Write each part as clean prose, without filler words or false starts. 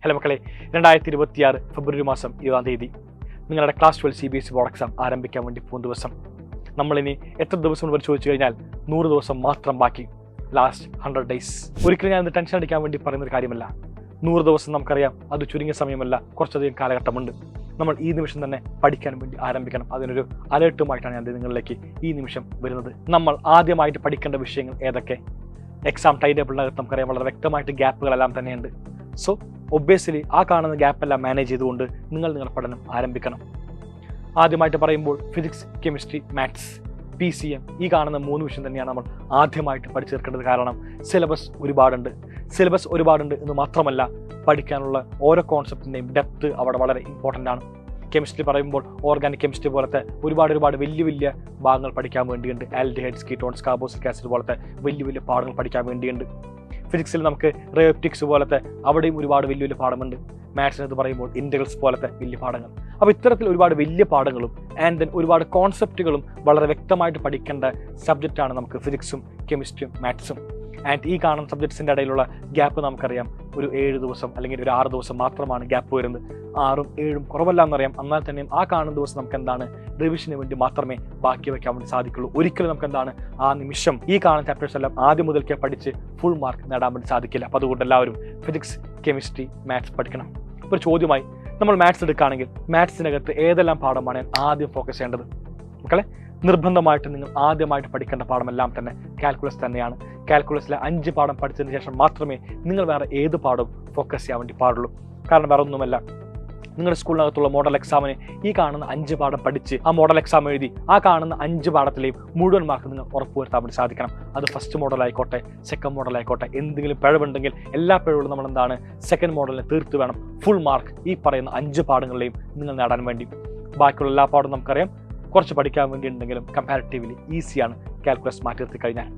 Hello മക്കളെ, 2026 ഫെബ്രുവരി മാസം 20 നിങ്ങളുടെ ക്ലാസ് 12 CBSE ബോർഡ് എക്സാം ആരംഭിക്കാൻ വേണ്ടി പോകുന്ന ദിവസം. നമ്മളിനി എത്ര ദിവസം പരിശോധിച്ചു കഴിഞ്ഞാൽ 100 ദിവസം മാത്രം ബാക്കി. Last 100 days. ഒരിക്കലും ഞാൻ ടെൻഷൻ അടിക്കാൻ വേണ്ടി പറയുന്നൊരു കാര്യമല്ല. 100 ദിവസം നമുക്കറിയാം, അത് ചുരുങ്ങിയ സമയമല്ല, കുറച്ചധികം കാലഘട്ടമുണ്ട്. നമ്മൾ ഈ നിമിഷം തന്നെ പഠിക്കാൻ വേണ്ടി ആരംഭിക്കണം. അതിനൊരു അലേർട്ടുമായിട്ടാണ് ഞാൻ നിങ്ങളിലേക്ക് ഈ നിമിഷം വരുന്നത്. നമ്മൾ ആദ്യമായിട്ട് പഠിക്കേണ്ട വിഷയങ്ങൾ ഏതൊക്കെ? എക്സാം ടൈം ടേബിളിനകത്ത് നമുക്കറിയാം വളരെ വ്യക്തമായിട്ട് ഗ്യാപ്പുകളെല്ലാം തന്നെയുണ്ട്. സോ ഒബ്വിയസ്ലി ആ കാണുന്ന ഗ്യാപ്പെല്ലാം മാനേജ് ചെയ്തുകൊണ്ട് നിങ്ങളുടെ പഠനം ആരംഭിക്കണം. ആദ്യമായിട്ട് പറയുമ്പോൾ ഫിസിക്സ്, കെമിസ്ട്രി, മാത്സ്, PCM ഈ കാണുന്ന 3 വിഷയം തന്നെയാണ് നമ്മൾ ആദ്യമായിട്ട് പഠിച്ചേർക്കേണ്ടത്. കാരണം സിലബസ് ഒരുപാടുണ്ട് എന്ന് മാത്രമല്ല, പഠിക്കാനുള്ള ഓരോ കോൺസെപ്റ്റിൻ്റെയും ഡെപ്ത് അവിടെ വളരെ ഇമ്പോർട്ടൻ്റ് ആണ്. കെമിസ്ട്രി പറയുമ്പോൾ ഓർഗാനിക് കെമിസ്ട്രി പോലത്തെ ഒരുപാട് വലിയ ഭാഗങ്ങൾ പഠിക്കാൻ വേണ്ടിയുണ്ട്. ആൽഡിഹൈഡ്സ്, കീറ്റോൺസ്, കാർബോക്സിലിക് ആസിഡ് പോലത്തെ വലിയ പാഠങ്ങൾ പഠിക്കാൻ വേണ്ടിയുണ്ട്. ഫിസിക്സിൽ നമുക്ക് റേയോപ്റ്റിക്സ് പോലത്തെ അവിടെയും ഒരുപാട് വലിയ പാഠമുണ്ട്. മാത്സിനകത്ത് പറയുമ്പോൾ ഇൻ്റഗ്രൽസ് പോലത്തെ വലിയ പാഠങ്ങൾ. അപ്പോൾ ഇത്തരത്തിൽ ഒരുപാട് വലിയ പാഠങ്ങളും ആൻഡ് ദെൻ ഒരുപാട് കോൺസെപ്റ്റുകളും വളരെ വ്യക്തമായിട്ട് പഠിക്കേണ്ട സബ്ജക്റ്റാണ് നമുക്ക് ഫിസിക്സും കെമിസ്ട്രിയും മാത്സും. ആൻഡ് ഈ കാണുന്ന സബ്ജക്ട്സിൻ്റെ ഇടയിലുള്ള ഗ്യാപ്പ് നമുക്കറിയാം, ഒരു 7 ദിവസം അല്ലെങ്കിൽ ഒരു 6 ദിവസം മാത്രമാണ് ഗ്യാപ്പ് വരുന്നത്. 6ഉം 7ഉം കുറവല്ല എന്നറിയാം. എന്നാൽ തന്നെയും ആ കാണുന്ന ദിവസം നമുക്ക് എന്താണ്, റിവിഷന് വേണ്ടി മാത്രമേ ബാക്കി വയ്ക്കാൻ വേണ്ടി സാധിക്കുള്ളൂ. ഒരിക്കലും നമുക്ക് എന്താണ്, ആ നിമിഷം ഈ കാണുന്ന ചാപ്റ്റേഴ്സ് എല്ലാം ആദ്യം മുതൽക്കേ പഠിച്ച് ഫുൾ മാർക്ക് നേടാൻ വേണ്ടി സാധിക്കില്ല. അപ്പോൾ അതുകൊണ്ട് എല്ലാവരും ഫിസിക്സ്, കെമിസ്ട്രി, മാത്സ് പഠിക്കണം. ഒരു ചോദ്യമായി, നമ്മൾ മാത്സ് എടുക്കുകയാണെങ്കിൽ മാത്സിനകത്ത് ഏതെല്ലാം പാഠമാണ് ആദ്യം ഫോക്കസ് ചെയ്യേണ്ടത്? മക്കളെ, നിർബന്ധമായിട്ട് നിങ്ങൾ ആദ്യമായിട്ട് പഠിക്കേണ്ട പാഠമെല്ലാം തന്നെ കാൽക്കുലസ് തന്നെയാണ്. കാൽക്കുലസിലെ 5 പാഠം പഠിച്ചതിന് ശേഷം മാത്രമേ നിങ്ങൾ വേറെ ഏത് പാഠവും ഫോക്കസ് ചെയ്യാൻ വേണ്ടി പാടുള്ളൂ. കാരണം വേറെ ഒന്നുമല്ല, നിങ്ങളുടെ സ്കൂളിനകത്തുള്ള മോഡൽ എക്സാമിന് ഈ കാണുന്ന 5 പാഠം പഠിച്ച് ആ മോഡൽ എക്സാം എഴുതി ആ കാണുന്ന 5 പാഠത്തിലെയും മുഴുവൻ മാർക്ക് നിങ്ങൾ ഉറപ്പുവരുത്താൻ വേണ്ടി സാധിക്കണം. അത് ഫസ്റ്റ് മോഡൽ ആയിക്കോട്ടെ, സെക്കൻഡ് മോഡൽ ആയിക്കോട്ടെ, എന്തെങ്കിലും പിഴവുണ്ടെങ്കിൽ എല്ലാ പിഴവുകളും നമ്മൾ എന്താണ്, സെക്കൻഡ് മോഡലിനെ തീർത്ത് വേണം ഫുൾ മാർക്ക് ഈ പറയുന്ന 5 പാഠങ്ങളിലെയും നിങ്ങൾ നേടാൻ വേണ്ടി. ബാക്കിയുള്ള എല്ലാ പാഠവും നമുക്കറിയാം കുറച്ച് പഠിക്കാൻ വേണ്ടി ഉണ്ടെങ്കിലും കമ്പാരിറ്റീവ്ലി ഈസിയാണ് കാൽക്കുലസ് മാറ്റി നിർത്തി കഴിഞ്ഞാൽ.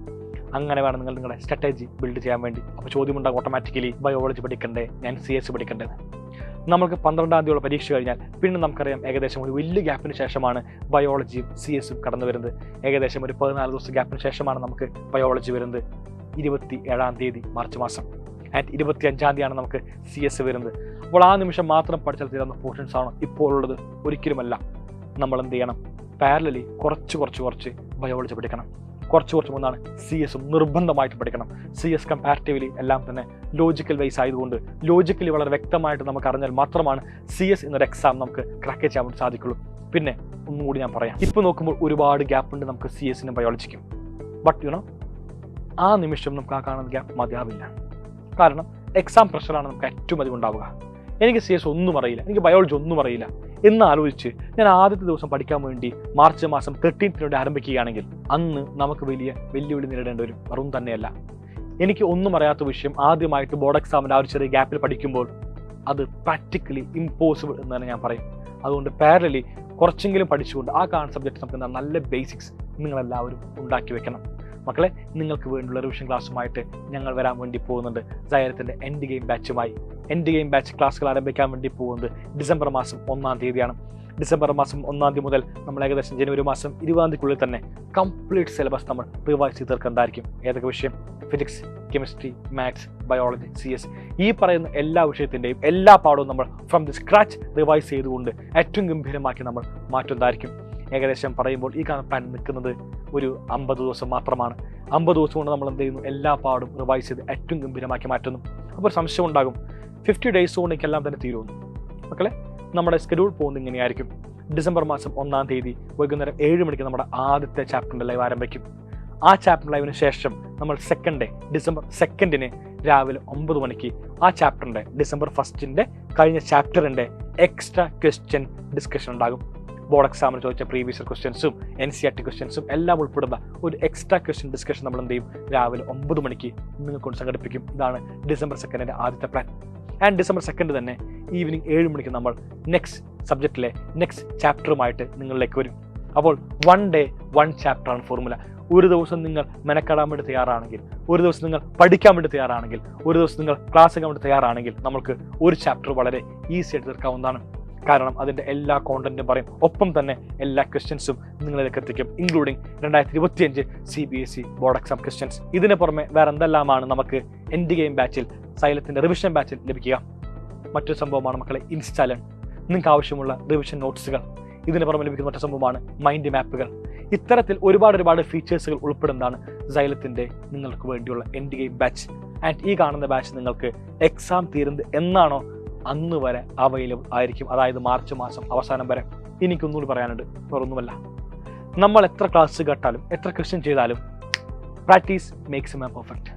അങ്ങനെ വേണം നിങ്ങൾ നിങ്ങളുടെ സ്ട്രാറ്റജി ബിൽഡ് ചെയ്യാൻ വേണ്ടി. അപ്പോൾ ചോദ്യമുണ്ടാകും ഓട്ടോമാറ്റിക്കലി, ബയോളജി പഠിക്കണ്ടേ, ഞാൻ CS പഠിക്കേണ്ടത്? നമുക്ക് 12ാം തീയതിയുള്ള പരീക്ഷ കഴിഞ്ഞാൽ പിന്നെ നമുക്കറിയാം ഏകദേശം ഒരു വലിയ ഗ്യാപ്പിന് ശേഷമാണ് ബയോളജിയും CSഉം കടന്നു വരുന്നത്. ഏകദേശം ഒരു 14 ദിവസം ഗ്യാപ്പിന് ശേഷമാണ് നമുക്ക് ബയോളജി വരുന്നത്. 27ാം തീയതി മാർച്ച് മാസം ആൻഡ് 25ാം തീയതിയാണ് നമുക്ക് CS വരുന്നത്. അപ്പോൾ ആ നിമിഷം മാത്രം പഠിച്ചാൽ തീരുന്ന പോർഷൻസ് ആണ് ഇപ്പോൾ ഉള്ളത്? ഒരിക്കലുമല്ല. നമ്മൾ എന്ത് ചെയ്യണം, പാരലലി കുറച്ച് ബയോളജി പഠിക്കണം. കുറച്ച് മുന്നാണ് CSഉം നിർബന്ധമായിട്ട് പഠിക്കണം. CS കമ്പാരിറ്റീവ്ലി എല്ലാം തന്നെ ലോജിക്കൽ വൈസ് ആയതുകൊണ്ട് ലോജിക്കലി വളരെ വ്യക്തമായിട്ട് നമുക്ക് അറിഞ്ഞാൽ മാത്രമാണ് CS എന്നൊരു എക്സാം നമുക്ക് ക്രാക്ക് ചെയ്യാൻ വേണ്ടി സാധിക്കുള്ളൂ. പിന്നെ ഒന്നുകൂടി ഞാൻ പറയാം, ഇപ്പോൾ നോക്കുമ്പോൾ ഒരുപാട് ഗ്യാപ്പ് ഉണ്ട് നമുക്ക് CSനും ബയോളജിക്കും. ബട്ട് ആ നിമിഷം നമുക്ക് ആ കാണുന്ന ഗ്യാപ്പ് മതിയാവില്ല. കാരണം എക്സാം പ്രഷറാണ് നമുക്ക് ഏറ്റവും അധികം ഉണ്ടാവുക. എനിക്ക് CS ഒന്നും അറിയില്ല, എനിക്ക് ബയോളജി ഒന്നും അറിയില്ല എന്ന് ആലോചിച്ച് ഞാൻ ആദ്യത്തെ ദിവസം പഠിക്കാൻ വേണ്ടി മാർച്ച് മാസം 13th ആരംഭിക്കുകയാണെങ്കിൽ അന്ന് നമുക്ക് വലിയ വെല്ലുവിളി നേരിടേണ്ട വരും. വെറും തന്നെയല്ല, എനിക്ക് ഒന്നും അറിയാത്ത വിഷയം ആദ്യമായിട്ട് ബോർഡ് എക്സാമിൻ്റെ ആ ഒരു ചെറിയ ഗ്യാപ്പിൽ പഠിക്കുമ്പോൾ അത് പ്രാക്ടിക്കലി ഇമ്പോസിബിൾ എന്ന് തന്നെ ഞാൻ പറയും. അതുകൊണ്ട് പാരലലി കുറച്ചെങ്കിലും പഠിച്ചുകൊണ്ട് ആ കാണുന്ന സബ്ജക്റ്റ് നമുക്ക് നല്ല ബേസിക്സ് നിങ്ങളെല്ലാവരും ഉണ്ടാക്കി വെക്കണം. മക്കളെ, നിങ്ങൾക്ക് വേണ്ടിയുള്ള റിവിഷൻ ക്ലാസ്സുമായിട്ട് ഞങ്ങൾ വരാൻ വേണ്ടി പോകുന്നുണ്ട്. സൈലത്തിൻ്റെ എൻഡ് ഗെയിം ബാച്ചുമായി. എൻഡ് ഗെയിം ബാച്ച് ക്ലാസ്സുകൾ ആരംഭിക്കാൻ വേണ്ടി പോകുന്നത് ഡിസംബർ മാസം 1ാം തീയതിയാണ്. ഡിസംബർ മാസം 1ാം തീയതി മുതൽ നമ്മൾ ഏകദേശം ജനുവരി മാസം 20ാം തീയതിക്കുള്ളിൽ തന്നെ കംപ്ലീറ്റ് സിലബസ് നമ്മൾ റിവൈസ് ചെയ്ത് തീർക്കുന്നതായിരിക്കും. ഏതൊക്കെ വിഷയം? Physics, chemistry, maths, biology, CS ഈ പറയുന്ന എല്ലാ വിഷയത്തിൻ്റെയും എല്ലാ പാഠവും നമ്മൾ ഫ്രം ദി സ്ക്രാച്ച് റിവൈസ് ചെയ്തുകൊണ്ട് ഏറ്റവും ഗംഭീരമാക്കി നമ്മൾ മാറ്റുന്നതായിരിക്കും. ഏകദേശം പറയുമ്പോൾ ഈ കാണാൻ പ്ലാൻ നിൽക്കുന്നത് ഒരു 50 ദിവസം മാത്രമാണ്. 50 ദിവസം കൊണ്ട് നമ്മൾ എന്ത് ചെയ്യുന്നു, എല്ലാ പാടും റിവൈസ് ചെയ്ത് ഏറ്റവും ഗംഭീരമാക്കി മാറ്റുന്നു. അപ്പോൾ സംശയം ഉണ്ടാകും, 50 days കൊണ്ട് എനിക്കെല്ലാം തന്നെ തീരുമെന്ന്. മക്കളെ, നമ്മുടെ സ്കെഡ്യൂൾ പോകുന്നത് ഇങ്ങനെയായിരിക്കും. ഡിസംബർ മാസം 1ാം തീയതി വൈകുന്നേരം 7 മണിക്ക് നമ്മുടെ ആദ്യത്തെ ചാപ്റ്ററിൻ്റെ ലൈവ് ആരംഭിക്കും. ആ ചാപ്റ്റർ ലൈവിന് ശേഷം നമ്മൾ ഡിസംബർ 2 രാവിലെ 9 മണിക്ക് ആ ചാപ്റ്ററിൻ്റെ ഡിസംബർ 1 കഴിഞ്ഞ ചാപ്റ്ററിൻ്റെ എക്സ്ട്രാ ക്വസ്റ്റ്യൻ ഡിസ്കഷൻ ഉണ്ടാകും. ബോർഡ് എക്സാമിന് ചോദിച്ച പ്രീവിയസ് ക്വസ്റ്റ്യൻസും NCERT ക്വസ്റ്റ്യൻസും എല്ലാം ഉൾപ്പെടുന്ന ഒരു എക്സ്ട്രാ ക്വസ്റ്റ്യൻ ഡിസ്കഷൻ നമ്മൾ എന്ത് ചെയ്യും, രാവിലെ 9 മണിക്ക് നിങ്ങൾക്കൊണ്ട് സംഘടിപ്പിക്കും. ഇതാണ് ഡിസംബർ 2 ആദ്യത്തെ പ്ലാൻ. ആൻഡ് ഡിസംബർ 2 തന്നെ ഈവനിങ് 7 മണിക്ക് നമ്മൾ നെക്സ്റ്റ് സബ്ജക്റ്റിലെ നെക്സ്റ്റ് ചാപ്റ്ററുമായിട്ട് നിങ്ങളിലേക്ക് വരും. അപ്പോൾ 1 day 1 ചാപ്റ്ററാണ് ഫോർമുല. ഒരു ദിവസം നിങ്ങൾ മെനക്കെടാൻ വേണ്ടി തയ്യാറാണെങ്കിൽ, ഒരു ദിവസം നിങ്ങൾ പഠിക്കാൻ വേണ്ടി തയ്യാറാണെങ്കിൽ, ഒരു ദിവസം നിങ്ങൾ ക്ലാസ് എടുക്കാൻ വേണ്ടി തയ്യാറാണെങ്കിൽ നമുക്ക് ഒരു ചാപ്റ്റർ വളരെ ഈസി ആയിട്ട് തീർക്കാവുന്നതാണ്. കാരണം അതിൻ്റെ എല്ലാ കോണ്ടന്റും പറയും, ഒപ്പം തന്നെ എല്ലാ ക്വസ്റ്റ്യൻസും നിങ്ങളിലേക്ക് എത്തിക്കും, including 2025 CBSE board exam questions. ഇതിന് പുറമെ വേറെ എന്തെല്ലാമാണ് നമുക്ക് എൻഡ് ഗെയിം ബാച്ചിൽ, സൈലത്തിൻ്റെ റിവിഷൻ ബാച്ചിൽ ലഭിക്കുക? മറ്റൊരു സംഭവമാണ് മക്കളെ ഇൻസ്റ്റാലൺ. നിങ്ങൾക്ക് ആവശ്യമുള്ള റിവിഷൻ നോട്ട്സുകൾ, ഇതിന് പുറമെ ലഭിക്കുന്ന മറ്റൊരു സംഭവമാണ് മൈൻഡ് മാപ്പുകൾ. ഇത്തരത്തിൽ ഒരുപാട് ഫീച്ചേഴ്സുകൾ ഉൾപ്പെടുന്നതാണ് സൈലത്തിൻ്റെ നിങ്ങൾക്ക് വേണ്ടിയുള്ള എൻഡ് ഗെയിം ബാച്ച്. ആൻഡ് ഈ കാണുന്ന ബാച്ച് നിങ്ങൾക്ക് എക്സാം തീരുന്നത് എന്നാണോ അന്ന് വരെ അവൈലബിൾ ആയിരിക്കും, അതായത് മാർച്ച് മാസം അവസാനം വരെ. എനിക്കൊന്നുകൂടി പറയാനുണ്ട്, വേറൊന്നുമല്ല, നമ്മൾ എത്ര ക്ലാസ് കേട്ടാലും എത്ര ക്വസ്റ്റ്യൻ ചെയ്താലും practice makes a man perfect.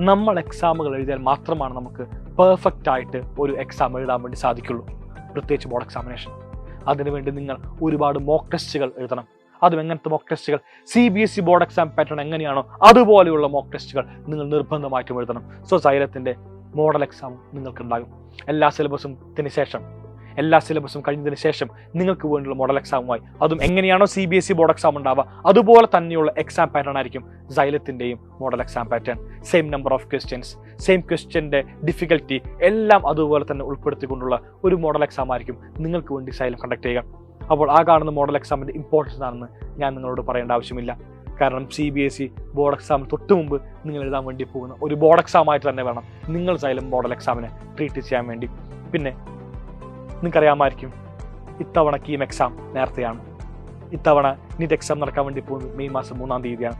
നമ്മൾ എക്സാമുകൾ എഴുതിയാൽ മാത്രമാണ് നമുക്ക് പെർഫെക്റ്റ് ആയിട്ട് ഒരു എക്സാം എഴുതാൻ വേണ്ടി സാധിക്കുള്ളൂ, പ്രത്യേകിച്ച് ബോർഡ് എക്സാമിനേഷൻ. അതിനുവേണ്ടി നിങ്ങൾ ഒരുപാട് മോക്ക് ടെസ്റ്റുകൾ എഴുതണം. അതും എങ്ങനത്തെ മോക്ക് ടെസ്റ്റുകൾ? CBSE ബോർഡ് എക്സാം പാറ്റേൺ എങ്ങനെയാണോ അതുപോലെയുള്ള മോക്ക് ടെസ്റ്റുകൾ നിങ്ങൾ നിർബന്ധമായിട്ടും എഴുതണം. സോ സൈലത്തിൻ്റെ മോഡൽ എക്സാം നിങ്ങൾക്കുണ്ടാകും. എല്ലാ സിലബസും കഴിഞ്ഞതിന് ശേഷം നിങ്ങൾക്ക് വേണ്ടിയുള്ള മോഡൽ എക്സാമുമായി, അതും എങ്ങനെയാണോ CBSE ബോർഡ് എക്സാം ഉണ്ടാവുക അതുപോലെ തന്നെയുള്ള എക്സാം പാറ്റേൺ ആയിരിക്കും സൈലത്തിൻ്റെയും model exam pattern. Same number of questions, same ക്വസ്റ്റ്യൻ്റെ ഡിഫിക്കൽറ്റി എല്ലാം അതുപോലെ തന്നെ ഉൾപ്പെടുത്തിക്കൊണ്ടുള്ള ഒരു മോഡൽ എക്സാം ആയിരിക്കും നിങ്ങൾക്ക് വേണ്ടി സൈലം കണ്ടക്ട് ചെയ്യുക. അപ്പോൾ ആ കാണുന്ന മോഡൽ എക്സാമിൻ്റെ ഇമ്പോർട്ടൻസ് ആണെന്ന് ഞാൻ നിങ്ങളോട് പറയേണ്ട ആവശ്യമില്ല. കാരണം CBSE ബോർഡ് എക്സാമിന് തൊട്ട് മുമ്പ് നിങ്ങൾ എഴുതാൻ വേണ്ടി പോകുന്ന ഒരു ബോർഡ് എക്സാമായിട്ട് തന്നെ വേണം നിങ്ങൾ സൈലം മോഡൽ എക്സാമിനെ ട്രീറ്റ് ചെയ്യാൻ വേണ്ടി. പിന്നെ നിങ്ങൾക്കറിയാമായിരിക്കും, ഇത്തവണ കീം എക്സാം നേരത്തെയാണ്. ഇത്തവണ നീറ്റ് എക്സാം നടക്കാൻ വേണ്ടി പോകുന്നത് മെയ് മാസം 3-ാം തീയതിയാണ്.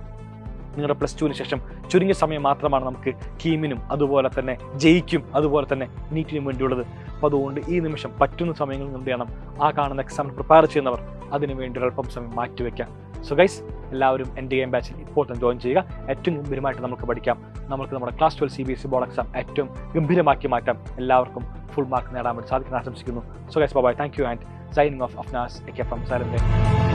നിങ്ങളുടെ +2-ന് ശേഷം ചുരുങ്ങിയ സമയം മാത്രമാണ് നമുക്ക് കീമിനും അതുപോലെ തന്നെ ജെയ്ക്കും അതുപോലെ തന്നെ നീറ്റിനും വേണ്ടിയുള്ളത്. അപ്പോൾ അതുകൊണ്ട് ഈ നിമിഷം പറ്റുന്ന സമയങ്ങളിൽ എന്ത് ചെയ്യണം, ആ കാണുന്ന എക്സാമിന് പ്രിപ്പയർ ചെയ്യുന്നവർ അതിന് വേണ്ടി ഒരല്പം സമയം മാറ്റിവെക്കാം. സോ ഗൈസ്, എല്ലാവരും എൻഡ് ഗെയിം ബാച്ചിൽ ഇപ്പോൾ തന്നെ ജോയിൻ ചെയ്യുക. ഏറ്റവും ഗംഭീരമായിട്ട് നമുക്ക് പഠിക്കാം. നമുക്ക് നമ്മുടെ ക്ലാസ് 12 CBSE ബോർഡ് എക്സാം ഏറ്റവും ഗംഭീരമാക്കി മാറ്റാം. എല്ലാവർക്കും ഫുൾ മാർക്ക് നേടാൻ വേണ്ടി സാധിക്കാൻ ആശംസിക്കുന്നു. So guys, bye, thank you and signing off Afnas from silent.